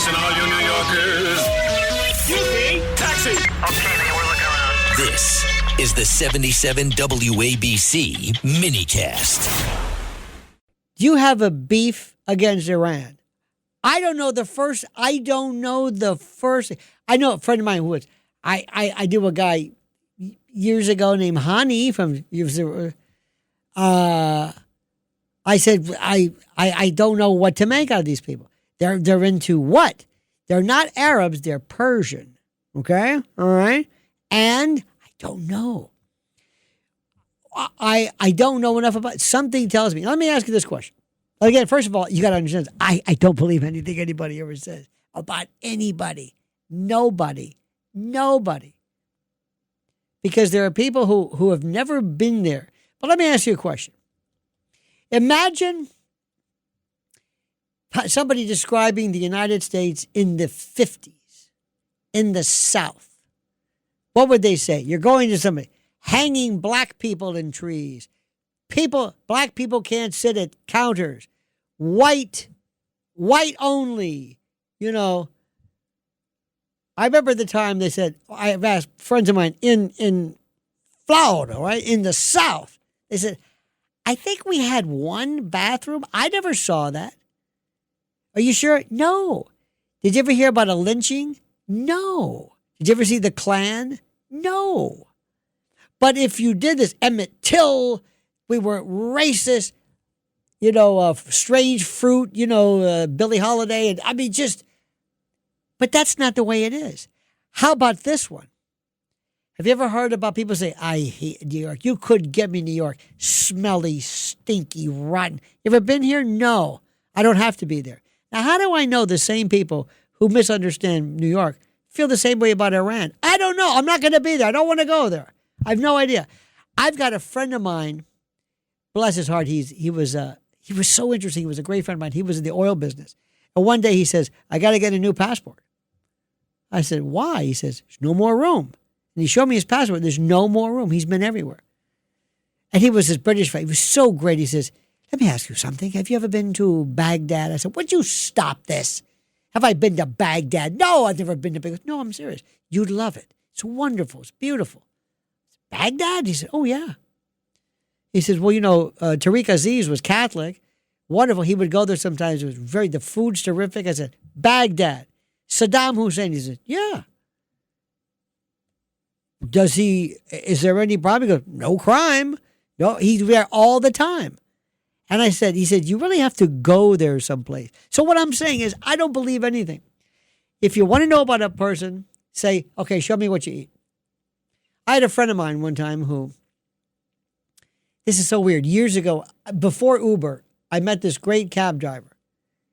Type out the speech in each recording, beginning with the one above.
Attention, all you New Yorkers. Excuse me, taxi. Okay, man, we're looking around. This is the 77 WABC minicast. Do you have a beef against Iran? I don't know the first. I know a friend of mine who was. I knew a guy years ago named Hani from. I said I don't know what to make out of these people. They're into what? They're not Arabs. They're Persian. Okay, all right. And I don't know. I don't know enough about. Something tells me. Let me ask you this question. Again, first of all, you got to understand. I don't believe anything anybody ever says about anybody. Nobody. Because there are people who have never been there. But let me ask you a question. Imagine somebody describing the United States in the 50s, in the South. What would they say? You're going to somebody hanging black people in trees. Black people can't sit at counters. White only. You know, I remember the time they said, I've asked friends of mine in Florida, right, in the South. They said, I think we had one bathroom. I never saw that. Are you sure? No. Did you ever hear about a lynching? No. Did you ever see the Klan? No. But if you did this, Emmett Till, we were racist, strange fruit, Billie Holiday. And I mean, but that's not the way it is. How about this one? Have you ever heard about people say, I hate New York. You couldn't get me New York. Smelly, stinky, rotten. You ever been here? No. I don't have to be there. Now, how do I know the same people who misunderstand New York feel the same way about Iran? I don't know. I'm not going to be there. I don't want to go there. I have no idea. I've got a friend of mine, bless his heart, he was so interesting. He was a great friend of mine. He was in the oil business. And one day he says, I got to get a new passport. I said, why? He says, there's no more room. And he showed me his passport. There's no more room. He's been everywhere. And he was this British friend. He was so great. He says, let me ask you something. Have you ever been to Baghdad? I said, would you stop this? Have I been to Baghdad? No, I've never been to Baghdad. No, I'm serious. You'd love it. It's wonderful. It's beautiful. Baghdad? He said, oh, yeah. He says, well, Tariq Aziz was Catholic. Wonderful. He would go there sometimes. The food's terrific. I said, Baghdad. Saddam Hussein. He said, yeah. Is there any problem? He goes, no crime. No, he's there all the time. And he said, you really have to go there someplace. So what I'm saying is, I don't believe anything. If you want to know about a person, say, okay, show me what you eat. I had a friend of mine one time who, this is so weird. Years ago, before Uber, I met this great cab driver.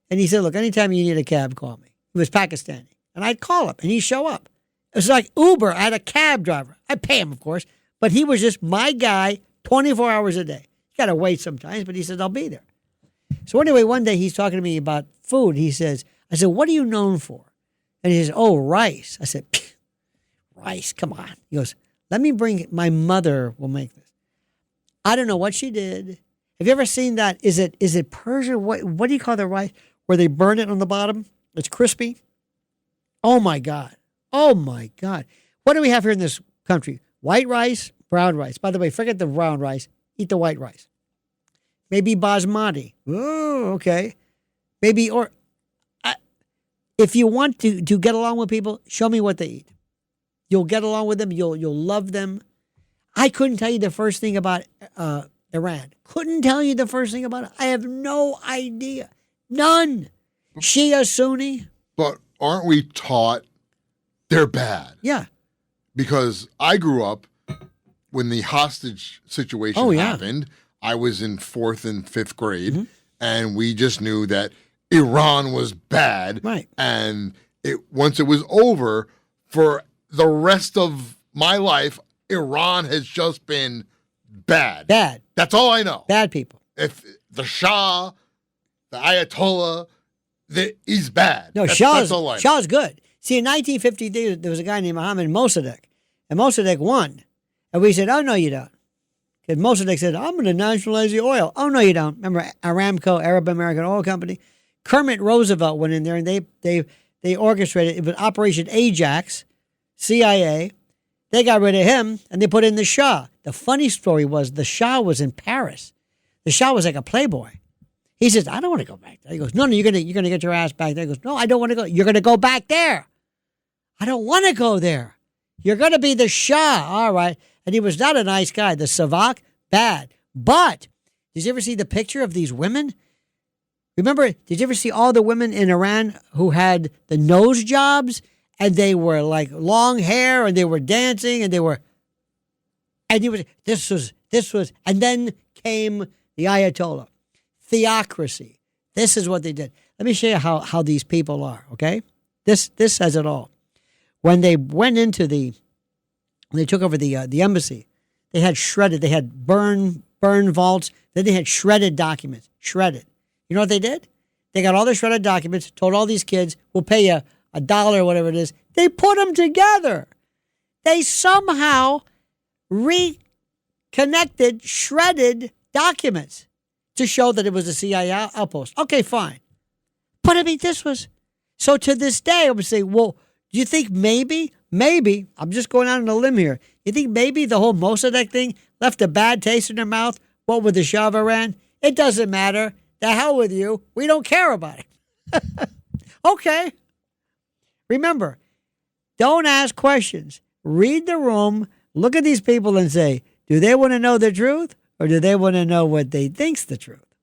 And he said, look, anytime you need a cab, call me. He was Pakistani. And I'd call him, and he'd show up. It was like Uber. I had a cab driver. I pay him, of course. But he was just my guy 24 hours a day. You got to wait sometimes, but he says, I'll be there. So anyway, one day he's talking to me about food. I said, what are you known for? And he says, oh, rice. I said, rice, come on. He goes, let me my mother will make this. I don't know what she did. Have you ever seen that? Is it Persian? What do you call the rice? Where they burn it on the bottom? It's crispy. Oh, my God. Oh, my God. What do we have here in this country? White rice, brown rice. By the way, forget the brown rice. Eat the white rice. Maybe basmati. Oh, okay. Maybe, if you want to get along with people, show me what they eat. You'll get along with them. You'll love them. I couldn't tell you the first thing about Iran. Couldn't tell you the first thing about it. I have no idea. None. Shia, Sunni. But aren't we taught they're bad? Yeah. Because I grew up when the hostage situation happened. I was in 4th and 5th grade, and we just knew that Iran was bad. Right. And once it was over, for the rest of my life, Iran has just been bad. Bad. That's all I know. Bad people. If the Shah, the Ayatollah, he's bad. No, that's all I know. Shah's good. See, in 1953, there was a guy named Mohammed Mossadegh, and Mossadegh won. And we said, oh, no, you don't. Because Mossadegh said, I'm going to nationalize the oil. Oh, no, you don't. Remember Aramco, Arab American Oil Company? Kermit Roosevelt went in there, and they they orchestrated. It was Operation Ajax, CIA. They got rid of him, and they put in the Shah. The funny story was the Shah was in Paris. The Shah was like a playboy. He says, I don't want to go back there. He goes, no, you're gonna get your ass back there. He goes, no, I don't want to go. You're going to go back there. I don't want to go there. You're going to be the Shah. All right. And he was not a nice guy. The Savak, bad. But did you ever see the picture of these women? Remember, did you ever see all the women in Iran who had the nose jobs and they were like long hair and they were dancing and this was, and then came the Ayatollah. Theocracy. This is what they did. Let me show you how these people are, okay? This says it all. When they went into when they took over the embassy, they had burn vaults, then they had shredded documents. Shredded. You know what they did? They got all the shredded documents, told all these kids, we'll pay you $1 or whatever it is. They put them together. They somehow reconnected shredded documents to show that it was a CIA outpost. Okay, fine. But I mean, so to this day, I would say, well, do you think maybe, I'm just going out on a limb here, you think maybe the whole Mossadegh thing left a bad taste in their mouth? What with the Shah of Iran? It doesn't matter. The hell with you. We don't care about it. Okay. Remember, don't ask questions. Read the room, look at these people and say, do they want to know the truth or do they want to know what they think's the truth?